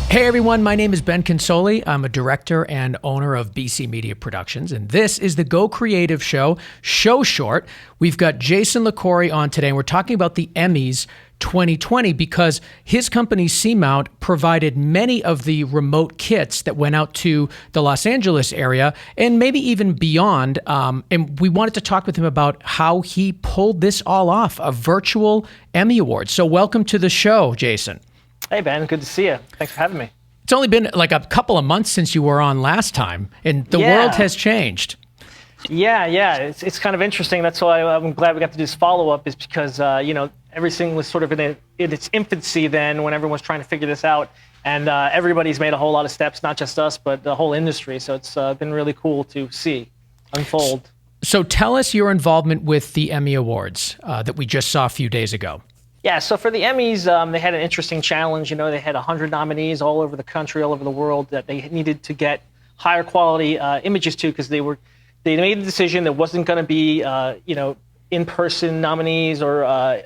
Hey everyone, my name is Ben Consoli. I'm a director and owner of BC Media Productions, and this is the Go Creative Show, Show Short. We've got Jason Liquori on today, and we're talking about the Emmys 2020 because his company C-Mount provided many of the remote kits that went out to the Los Angeles area and maybe even beyond. And we wanted to talk with him about how he pulled this all off, a virtual Emmy Awards. So welcome to the show, Jason. Hey, Ben. Good to see you. Thanks for having me. It's only been like a couple of months since you were on last time, and the world has changed. Yeah. It's kind of interesting. That's why I'm glad we got to do this follow-up, is because, everything was sort of in its infancy then when everyone was trying to figure this out. And everybody's made a whole lot of steps, not just us, but the whole industry. So it's been really cool to see unfold. So tell us your involvement with the Emmy Awards that we just saw a few days ago. Yeah, so for the Emmys, they had an interesting challenge. They had 100 nominees all over the country, all over the world, that they needed to get higher quality images to, because they made the decision there wasn't going to be, in-person nominees or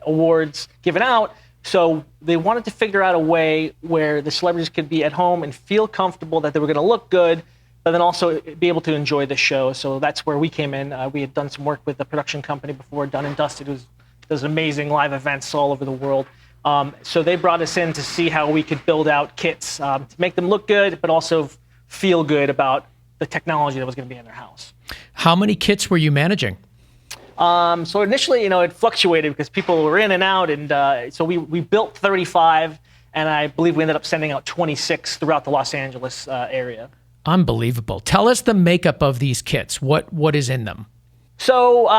awards given out. So they wanted to figure out a way where the celebrities could be at home and feel comfortable that they were going to look good, but then also be able to enjoy the show. So that's where we came in. We had done some work with the production company before, Done and Dusted, who's those amazing live events all over the world. So they brought us in to see how we could build out kits to make them look good, but also feel good about the technology that was going to be in their house. How many kits were you managing? So initially, it fluctuated because people were in and out. And so we built 35, and I believe we ended up sending out 26 throughout the Los Angeles area. Unbelievable. Tell us the makeup of these kits. What is in them? So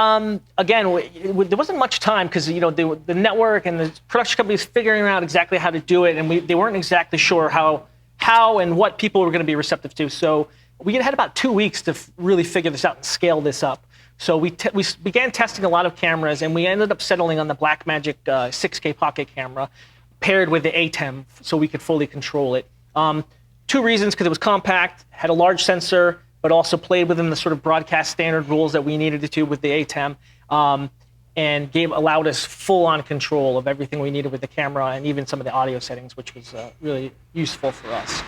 again, there wasn't much time because the network and the production company was figuring out exactly how to do it, and they weren't exactly sure how and what people were going to be receptive to. So we had about 2 weeks to really figure this out and scale this up. So we began testing a lot of cameras, and we ended up settling on the Blackmagic 6K pocket camera paired with the ATEM so we could fully control it. 2 reasons: because it was compact, had a large sensor, but also played within the sort of broadcast standard rules that we needed to with the ATEM, and allowed us full-on control of everything we needed with the camera and even some of the audio settings, which was really useful for us.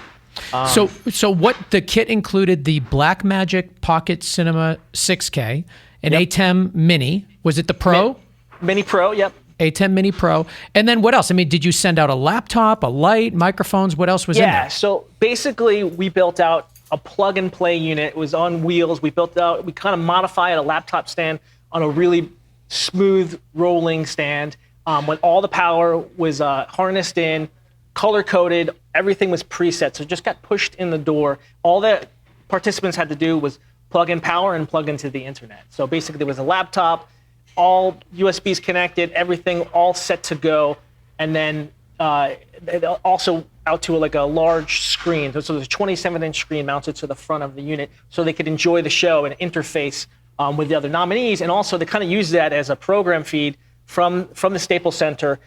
So what the kit included: the Blackmagic Pocket Cinema 6K, an ATEM Mini. Was it the Pro? Mini Pro, yep. ATEM Mini Pro. And then what else? I mean, did you send out a laptop, a light, microphones? What else was in there? Yeah, so basically we built out a plug-and-play unit. It was on wheels. We kind of modified a laptop stand on a really smooth rolling stand. When all the power was harnessed in, color-coded, everything was preset, so it just got pushed in the door. All the participants had to do was plug in power and plug into the internet. So basically there was a laptop, all USBs connected, everything all set to go, and then also out to a large screen. So there's a 27-inch screen mounted to the front of the unit so they could enjoy the show and interface with the other nominees. And also they kind of use that as a program feed from the Staples Center.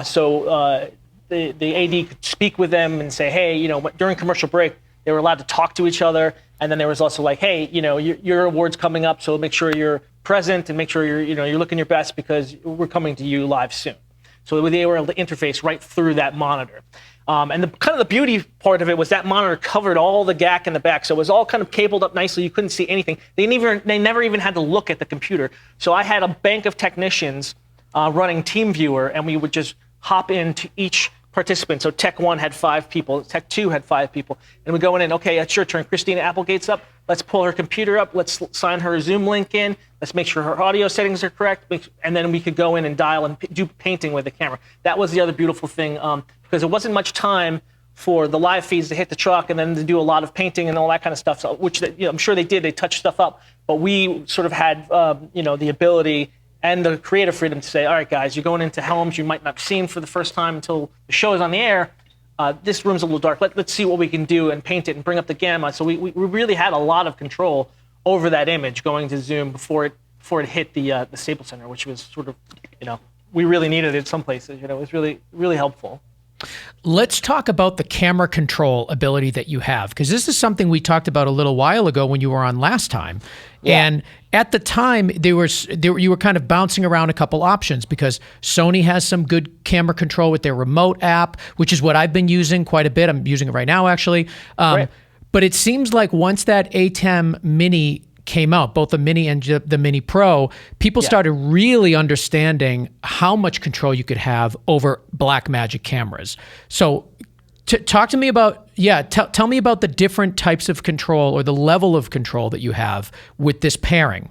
So the AD could speak with them and say, hey, during commercial break, they were allowed to talk to each other. And then there was also like, hey, your award's coming up, so make sure you're present and make sure you're looking your best because we're coming to you live soon. So they were able to interface right through that monitor. And the beauty part of it was that monitor covered all the GAC in the back, so it was all kind of cabled up nicely. You couldn't see anything. They never even had to look at the computer. So I had a bank of technicians running Teamviewer, and we would just hop into each participant. So Tech 1 had 5 people, Tech 2 had 5 people, and we go in and, okay, it's your turn. Christina Applegate's up. Let's pull her computer up. Let's sign her Zoom link in. Let's make sure her audio settings are correct, and then we could go in and dial and do painting with the camera. That was the other beautiful thing, because there wasn't much time for the live feeds to hit the truck and then to do a lot of painting and all that kind of stuff, which I'm sure they did. They touched stuff up, but we sort of had the ability and the creative freedom to say, all right, guys, you're going into homes you might not have seen for the first time until the show is on the air. This room's a little dark. Let's see what we can do and paint it and bring up the gamma. So we really had a lot of control over that image going to Zoom before it hit the Staples Center, which was sort of, we really needed it in some places. It was really, really helpful. Let's talk about the camera control ability that you have, because this is something we talked about a little while ago when you were on last time. Yeah. And at the time, you were kind of bouncing around a couple options, because Sony has some good camera control with their remote app, which is what I've been using quite a bit. I'm using it right now, actually. Right. But it seems like once that ATEM Mini came out, both the Mini and the Mini Pro, people started really understanding how much control you could have over Blackmagic cameras. So talk to me about, tell me about the different types of control or the level of control that you have with this pairing.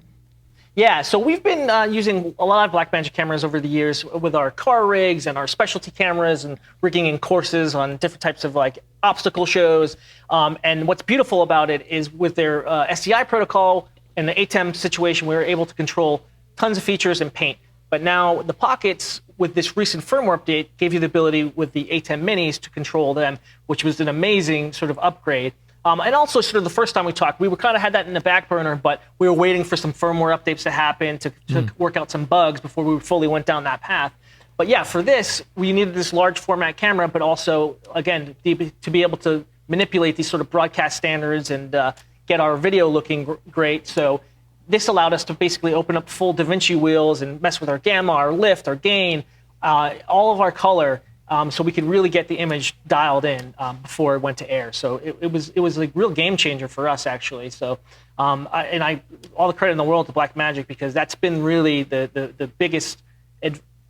Yeah, so we've been using a lot of Blackmagic cameras over the years with our car rigs and our specialty cameras and rigging in courses on different types of like obstacle shows. And what's beautiful about it is with their SDI protocol and the ATEM situation, we were able to control tons of features and paint. But now the pockets with this recent firmware update gave you the ability with the ATEM Minis to control them, which was an amazing sort of upgrade. And also, sort of the first time we talked, we kind of had that in the back burner, but we were waiting for some firmware updates to happen to work out some bugs before we fully went down that path. But yeah, for this, we needed this large format camera, but also, again, to be able to manipulate these sort of broadcast standards and get our video looking great. So this allowed us to basically open up full DaVinci wheels and mess with our gamma, our lift, our gain, all of our color. So we could really get the image dialed in before it went to air. So it was a real game changer for us, actually. So all the credit in the world to Blackmagic, because that's been really the biggest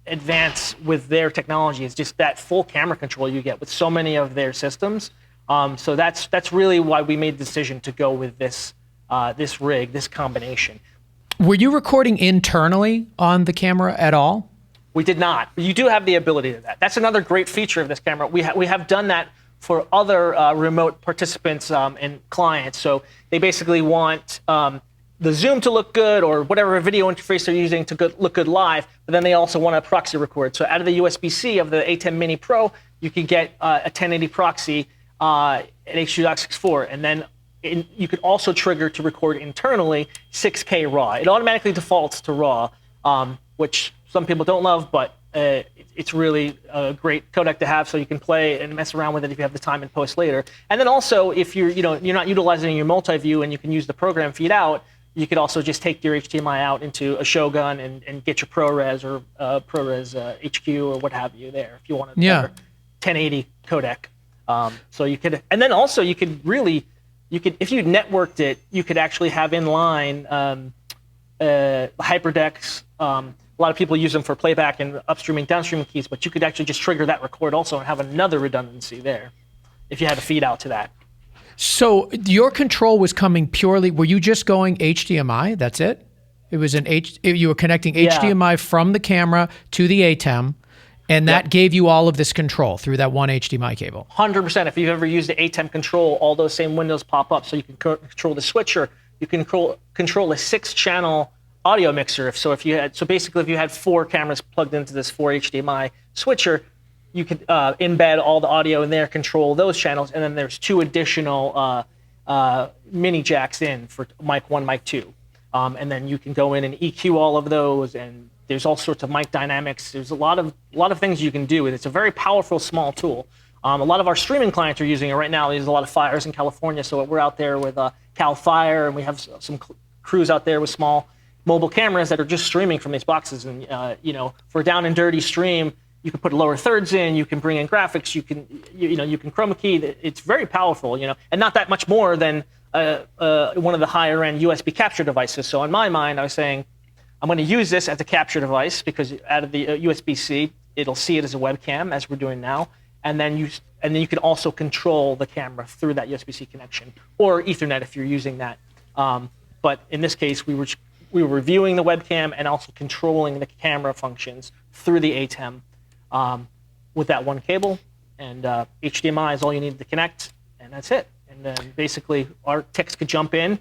advance with their technology, is just that full camera control you get with so many of their systems. So that's really why we made the decision to go with this rig, this combination. Were you recording internally on the camera at all? We did not. You do have the ability to that. That's another great feature of this camera. We have done that for other remote participants and clients. So they basically want the zoom to look good or whatever video interface they're using to look good live, but then they also want to proxy record. So out of the USB-C of the ATEM Mini Pro, you could get a 1080 proxy at H.264, and then you could also trigger to record internally 6K RAW. It automatically defaults to RAW, which some people don't love, but it's really a great codec to have, so you can play and mess around with it if you have the time and post later. And then also, if you're not utilizing your multi-view and you can use the program feed out, you could also just take your HDMI out into a Shogun and get your ProRes or ProRes HQ or what have you there if you want a better 1080 codec. So you could, and then also you could if you networked it, you could actually have inline hyperdecks. A lot of people use them for playback and upstreaming, downstreaming keys, but you could actually just trigger that record also and have another redundancy there if you had a feed out to that. So your control was coming purely, were you just going HDMI? That's it? It was you were connecting HDMI from the camera to the ATEM, and that gave you all of this control through that one HDMI cable. 100%. If you've ever used the ATEM control, all those same windows pop up, so you can control the switcher. You can control a 6-channel audio mixer. So basically, if you had 4 cameras plugged into this 4 HDMI switcher, you could embed all the audio in there, control those channels, and then there's 2 additional mini jacks in for mic 1, mic 2, and then you can go in and EQ all of those, and there's all sorts of mic dynamics. There's a lot of things you can do, and it's a very powerful small tool. A lot of our streaming clients are using it right now. There's a lot of fires in California, so we're out there with Cal Fire, and we have some crews out there with small mobile cameras that are just streaming from these boxes. And for a down and dirty stream, you can put lower thirds in, you can bring in graphics, you can chroma key. It's very powerful, and not that much more than one of the higher end USB capture devices. So in my mind, I was saying, I'm going to use this as a capture device because out of the USB-C, it'll see it as a webcam, as we're doing now, and then you can also control the camera through that USB-C connection or Ethernet if you're using that. But in this case, we were viewing the webcam and also controlling the camera functions through the ATEM with that one cable. And HDMI is all you need to connect, and that's it. And then basically, our techs could jump in,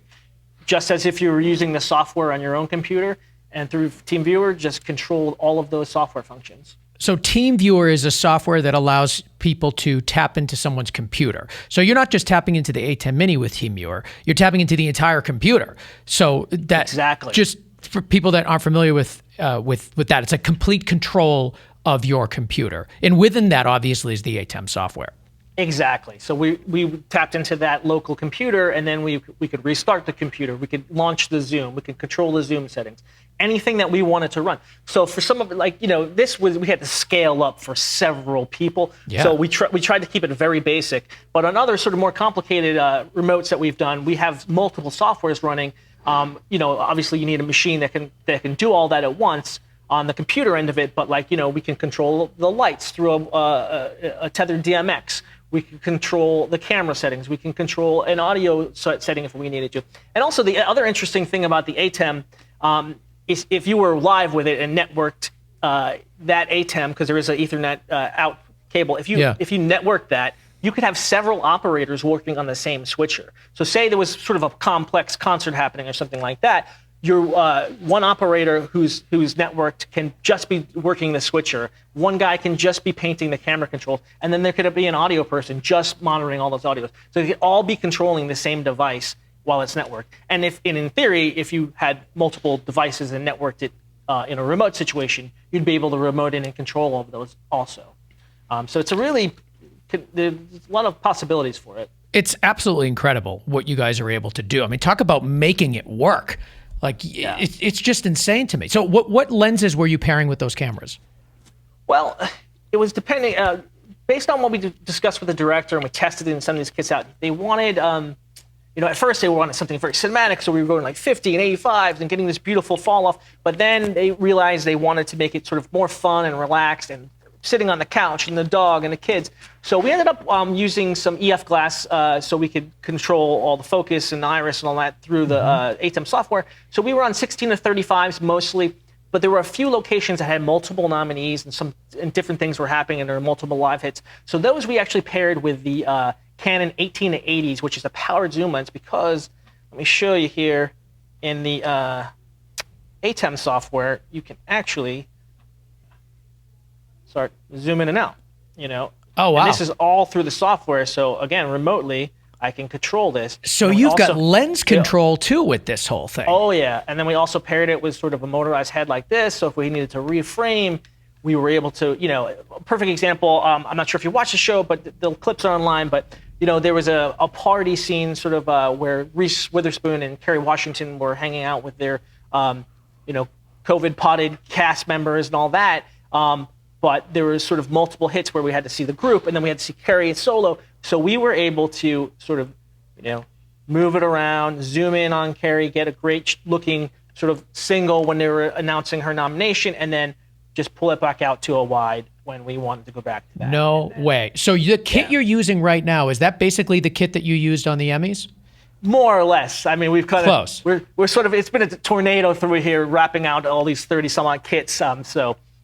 just as if you were using the software on your own computer, and through Teamviewer, just control all of those software functions. So Teamviewer is a software that allows people to tap into someone's computer. So you're not just tapping into the ATEM Mini with Teamviewer, you're tapping into the entire computer. So that exactly. Just for people that aren't familiar with that, it's a complete control of your computer. And within that, obviously, is the ATEM software. Exactly. So we tapped into that local computer, and then we could restart the computer. We could launch the Zoom. We could control the Zoom settings. Anything that we wanted to run. So for some of it, like, we had to scale up for several people. Yeah. So we tried to keep it very basic. But on other sort of more complicated remotes that we've done, we have multiple softwares running. Obviously you need a machine that can do all that at once on the computer end of it. But we can control the lights through a tethered DMX. We can control the camera settings. We can control an audio setting if we needed to. And also the other interesting thing about the ATEM is if you were live with it and networked that ATEM, because there is an Ethernet out cable, if you networked that, you could have several operators working on the same switcher. So say there was sort of a complex concert happening or something like that, your one operator who's networked can just be working the switcher. One guy can just be painting the camera controls, and then there could be an audio person just monitoring all those audios. So they could all be controlling the same device while it's networked. And in theory, if you had multiple devices and networked it in a remote situation, you'd be able to remote in and control all of those also. So it's there's a lot of possibilities for it. It's absolutely incredible what you guys are able to do. I mean, talk about making it work. It's just insane to me. So what lenses were you pairing with those cameras? Well, it was depending, based on what we discussed with the director and we tested it and sent these kits out. They wanted, at first they wanted something very cinematic, so we were going like 50 and 85s and getting this beautiful fall off. But then they realized they wanted to make it sort of more fun and relaxed and sitting on the couch and the dog and the kids. So we ended up using some EF glass so we could control all the focus and the iris and all that through the ATEM software. So we were on 16 to 35s mostly, but there were a few locations that had multiple nominees and different things were happening and there were multiple live hits. So those we actually paired with the Canon 18 to 80s, which is a powered zoom lens, because let me show you here in the ATEM software, you can actually start zooming in and out, Oh, wow. And this is all through the software. So again, remotely, I can control this. So you've got lens control too with this whole thing. Oh yeah. And then we also paired it with sort of a motorized head like this. So if we needed to reframe, we were able to, a perfect example. I'm not sure if you watched the show, but the clips are online. But, there was a party scene sort of where Reese Witherspoon and Kerry Washington were hanging out with their, COVID potted cast members and all that. But there was sort of multiple hits where we had to see the group, and then we had to see Carrie solo. So we were able to sort of, move it around, zoom in on Carrie, get a great-looking sort of single when they were announcing her nomination, and then just pull it back out to a wide when we wanted to go back to that. No way. So the kit you're using right now, is that basically the kit that you used on the Emmys? More or less. I mean, we've kind of close. We're sort of, it's been a tornado through here, wrapping out all these 30-some-odd kits.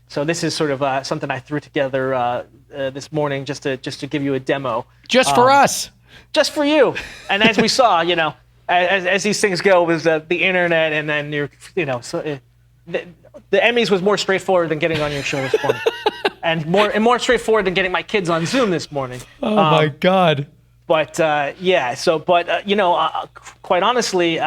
So this is sort of something I threw together this morning just to give you a demo. Just for us. Just for you. And as we saw, as these things go, was the internet, and then the Emmys was more straightforward than getting on your show this morning, and more straightforward than getting my kids on Zoom this morning. Oh my God. But quite honestly,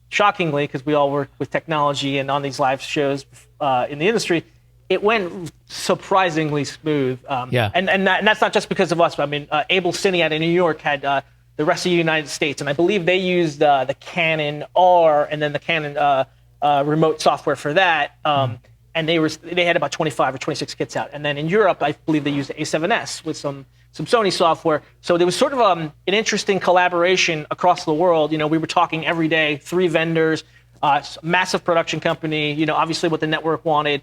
shockingly, because we all work with technology and on these live shows in the industry, it went surprisingly smooth. And that's not just because of us. I mean, Able Cine out in New York had the rest of the United States, and I believe they used the Canon R and then the Canon remote software for that. And they had about 25 or 26 kits out. And then in Europe, I believe they used the A7S with some Sony software. So there was sort of an interesting collaboration across the world. We were talking every day, 3 vendors, massive production company, obviously what the network wanted.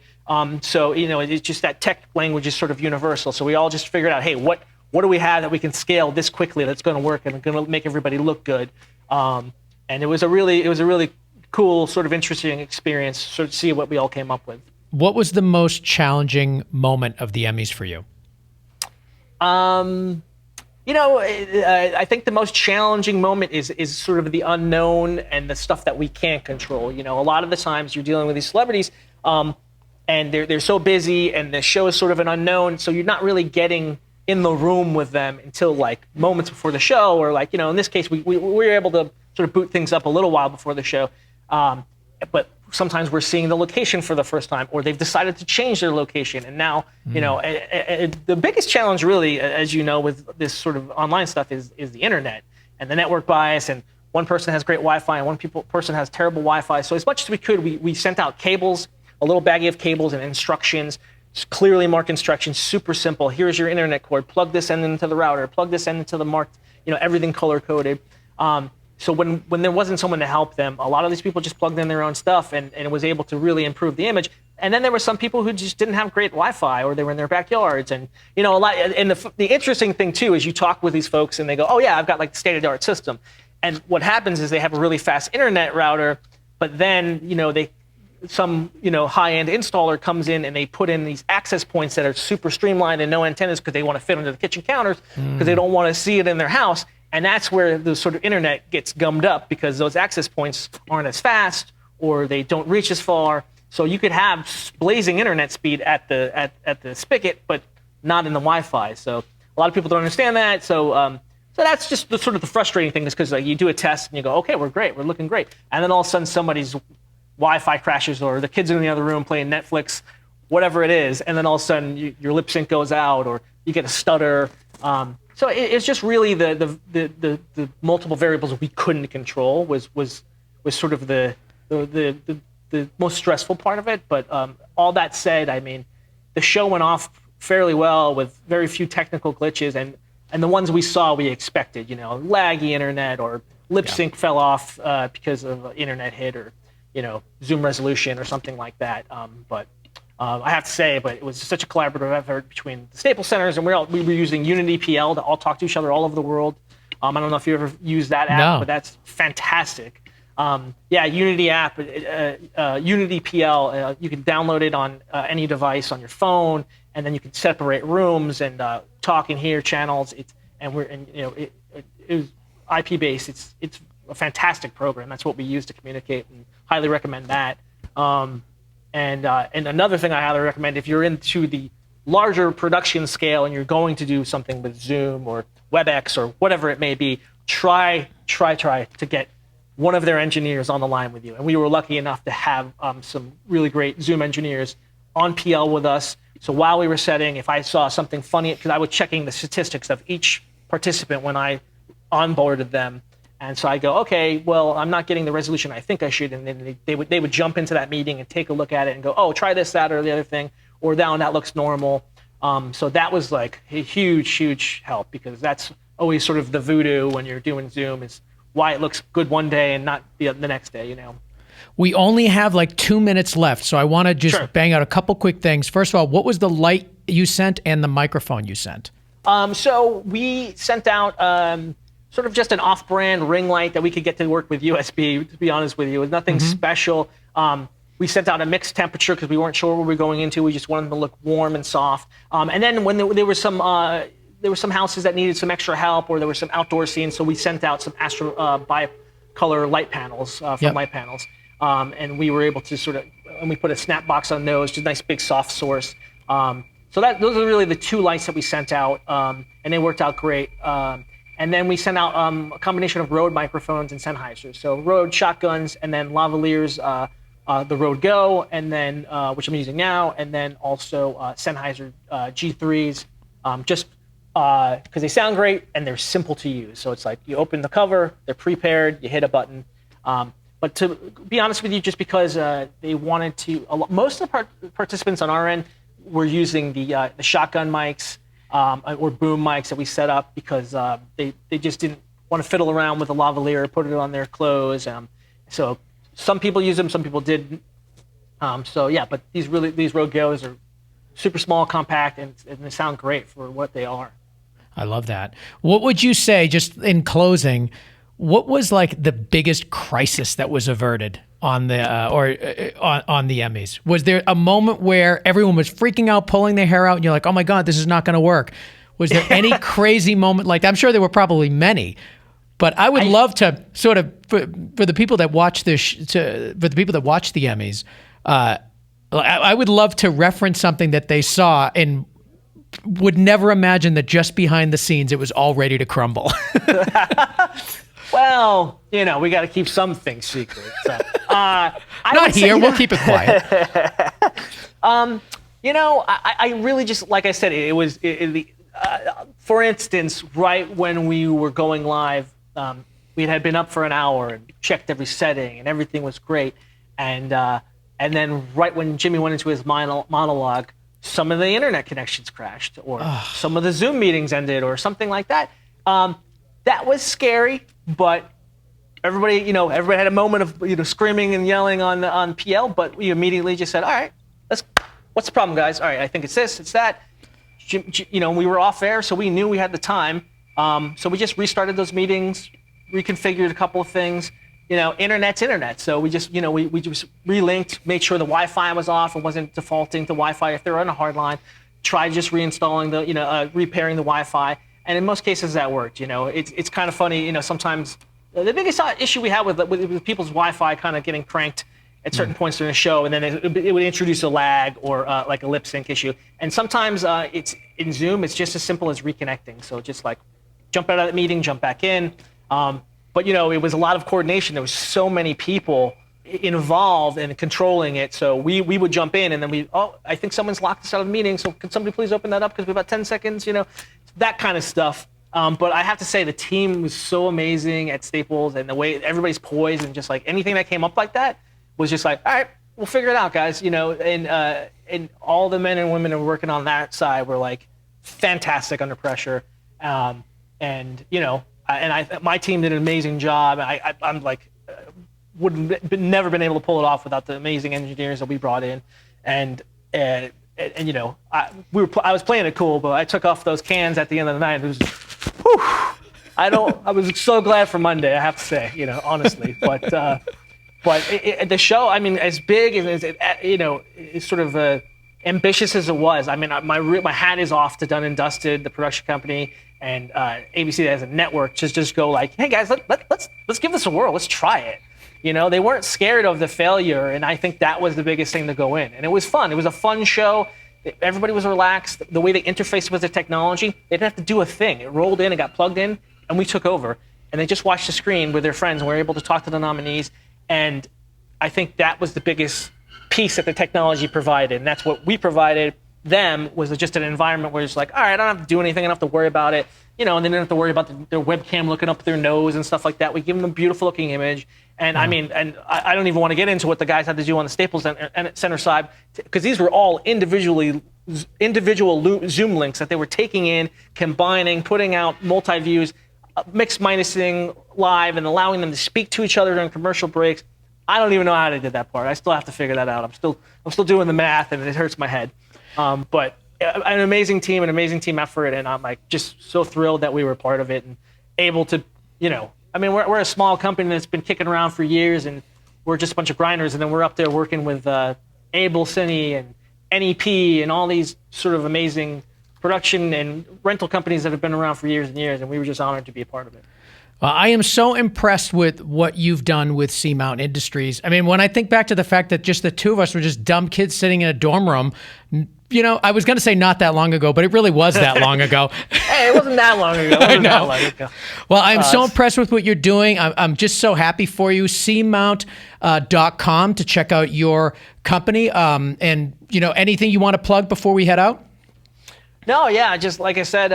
So it's just that tech language is sort of universal. So we all just figured out, hey, what do we have that we can scale this quickly that's going to work and going to make everybody look good? And it was a really cool, sort of interesting experience, sort of see what we all came up with. What was the most challenging moment of the Emmys for you? I think the most challenging moment is sort of the unknown and the stuff that we can't control. A lot of the times you're dealing with these celebrities, and they're so busy, and the show is sort of an unknown, so you're not really getting in the room with them until like moments before the show, or in this case, we were able to sort of boot things up a little while before the show. But sometimes we're seeing the location for the first time, or they've decided to change their location. And now, the biggest challenge really, as you know, with this sort of online stuff is the internet and the network bias. And one person has great Wi-Fi and one person has terrible Wi-Fi. So as much as we could, we sent out cables, a little baggie of cables and instructions, clearly marked instructions, super simple. Here's your internet cord. Plug this end into the router. Plug this end into the marked, everything color-coded. So when there wasn't someone to help them, a lot of these people just plugged in their own stuff and it was able to really improve the image. And then there were some people who just didn't have great Wi-Fi, or they were in their backyards. And a lot. And the interesting thing too is you talk with these folks and they go, "Oh yeah, I've got like the state-of-the-art system." And what happens is they have a really fast internet router, but then some high-end installer comes in and they put in these access points that are super streamlined and no antennas because they want to fit under the kitchen counters because they don't want to see it in their house. And that's where the sort of internet gets gummed up because those access points aren't as fast or they don't reach as far. So you could have blazing internet speed at the spigot, but not in the Wi-Fi. So a lot of people don't understand that. So that's just the sort of the frustrating thing is because you do a test and you go, okay, we're great, we're looking great. And then all of a sudden somebody's Wi-Fi crashes or the kids are in the other room playing Netflix, whatever it is. And then all of a sudden your lip sync goes out or you get a stutter. So it's just really the multiple variables we couldn't control was sort of the most stressful part of it. But all that said, I mean, the show went off fairly well with very few technical glitches, and the ones we saw we expected, laggy internet or lip sync fell off because of internet hit or Zoom resolution or something like that. But I have to say, but it was such a collaborative effort between the Staples Centers, and we were using Unity PL to all talk to each other all over the world. I don't know if you ever used that app, but that's fantastic. Unity app, Unity PL, you can download it on any device on your phone, and then you can separate rooms and talk and hear channels. It was IP based. It's a fantastic program. That's what we use to communicate, and highly recommend that. And another thing I highly recommend, if you're into the larger production scale and you're going to do something with Zoom or WebEx or whatever it may be, try to get one of their engineers on the line with you. And we were lucky enough to have some really great Zoom engineers on PL with us. So while we were setting, if I saw something funny, because I was checking the statistics of each participant when I onboarded them. And so I go, okay, well, I'm not getting the resolution I think I should. And then they would jump into that meeting and take a look at it and go, oh, try this, that, or the other thing, or that looks normal. So that was like a huge help, because that's always sort of the voodoo when you're doing Zoom, is why it looks good one day and not the next day, We only have like 2 minutes left, so I want to just bang out a couple quick things. First of all, what was the light you sent and the microphone you sent? So we sent out sort of just an off-brand ring light that we could get to work with USB, to be honest with you. It was nothing special. We sent out a mixed temperature because we weren't sure what we were going into. We just wanted them to look warm and soft. And then when there were some houses that needed some extra help, or there were some outdoor scenes, so we sent out some bicolor light panels from Light Panels. And we were able to and we put a snap box on those, just a nice big soft source. So those are really the two lights that we sent out, and they worked out great. And then we sent out a combination of Rode microphones and Sennheisers. So Rode shotguns, and then lavaliers, the Rode Go, and then which I'm using now, and then also Sennheiser G3s, just because they sound great and they're simple to use. So it's like you open the cover, they're prepared, you hit a button. But to be honest with you, just because they wanted to, most of the participants on our end were using the shotgun mics or boom mics that we set up, because they just didn't want to fiddle around with the lavalier, put it on their clothes. So some people use them, some people didn't. But these Rode Go's are super small, compact, and they sound great for what they are. I love that. What would you say, just in closing, what was like the biggest crisis that was averted on the on the Emmys? Was there a moment where everyone was freaking out, pulling their hair out, and you're like, "Oh my God, this is not going to work"? Was there any crazy moment like that? I'm sure there were probably many, but I would love to sort of for the people that watch for the people that watch the Emmys, I would love to reference something that they saw and would never imagine that just behind the scenes it was all ready to crumble. Well, we got to keep some things secret. So, Not here. We'll keep it quiet. I really just, like I said, it was, for instance, right when we were going live, we had been up for an hour and checked every setting and everything was great. And then right when Jimmy went into his monologue, some of the internet connections crashed, or some of the Zoom meetings ended, or something like that. That was scary, but everybody had a moment of screaming and yelling on PL, but we immediately just said, all right, what's the problem, guys? All right, I think it's this, it's that. We were off air, so we knew we had the time. So we just restarted those meetings, reconfigured a couple of things. Internet's internet. So we just, we just relinked, made sure the Wi-Fi was off and wasn't defaulting to Wi-Fi if they were on a hard line. Tried just reinstalling repairing the Wi-Fi. And in most cases that worked. It's kind of funny, sometimes the biggest issue we had with people's Wi-Fi kind of getting cranked at certain points during the show, and then it would introduce a lag or like a lip sync issue. And sometimes it's in Zoom, it's just as simple as reconnecting. So just like jump out of that meeting, jump back in. But it was a lot of coordination. There was so many people involved in controlling it. So we would jump in, and then I think someone's locked us out of the meeting. So can somebody please open that up because we have about 10 seconds, that kind of stuff. But I have to say the team was so amazing at Staples, and the way everybody's poised, and just like anything that came up like that was just like, all right, we'll figure it out, guys. And all the men and women who were working on that side were like fantastic under pressure. My team did an amazing job. I'm like, never been able to pull it off without the amazing engineers that we brought in. I was playing it cool, but I took off those cans at the end of the night. It was, I was so glad for Monday, I have to say, honestly. But the show, I mean, as big and as as sort of ambitious as it was. I mean, my hat is off to Dun and Dusted, the production company, and ABC as a network. Just go like, hey guys, let's give this a whirl. Let's try it. They weren't scared of the failure, and I think that was the biggest thing to go in. And it was fun. It was a fun show. Everybody was relaxed. The way they interfaced with the technology, they didn't have to do a thing. It rolled in, it got plugged in, and we took over. And they just watched the screen with their friends, and we were able to talk to the nominees. And I think that was the biggest piece that the technology provided, and that's what we provided them, was just an environment where it's like, all right, I don't have to do anything, I don't have to worry about it, and they didn't have to worry about their webcam looking up their nose and stuff like that. We give them a beautiful looking image, and I mean, and I don't even want to get into what the guys had to do on the Staples Center side, because these were all individual Zoom links that they were taking in, combining, putting out multi-views, mix minusing live, and allowing them to speak to each other during commercial breaks. I don't even know how they did that part. I still have to figure that out. I'm still doing the math, and it hurts my head. But an amazing team effort, and I'm like just so thrilled that we were part of it and able to, I mean, we're a small company that's been kicking around for years, and we're just a bunch of grinders, and then we're up there working with Able Cine and NEP and all these sort of amazing production and rental companies that have been around for years and years, and we were just honored to be a part of it. Well, I am so impressed with what you've done with C-Mount Industries. I mean, when I think back to the fact that just the two of us were just dumb kids sitting in a dorm room, I was going to say not that long ago, but it really was that long ago. Hey, it wasn't that long ago. Well, I'm so impressed with what you're doing. I'm just so happy for you. CMount.com to check out your company. And, anything you want to plug before we head out? No, yeah, just like I said,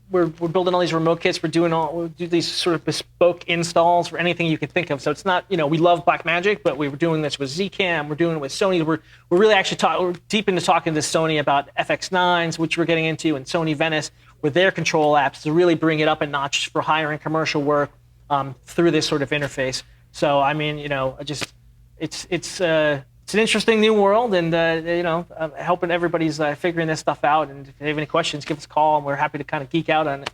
we're building all these remote kits. We do these sort of bespoke installs for anything you can think of. So it's not, we love Blackmagic, but we were doing this with Zcam. We're doing it with Sony. We're really actually we're deep into talking to Sony about FX9s, which we're getting into, and Sony Venice with their control apps to really bring it up a notch for higher end commercial work through this sort of interface. So I mean, it's an interesting new world, and helping everybody's figuring this stuff out. And if you have any questions, give us a call, and we're happy to kind of geek out on it.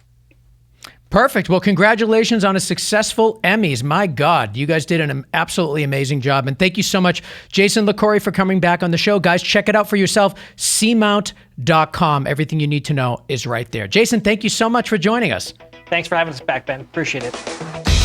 Perfect. Well, congratulations on a successful Emmys. My God, you guys did an absolutely amazing job. And thank you so much, Jason Liquori, for coming back on the show. Guys, check it out for yourself, cmount.com. Everything you need to know is right there. Jason, thank you so much for joining us. Thanks for having us back, Ben. Appreciate it.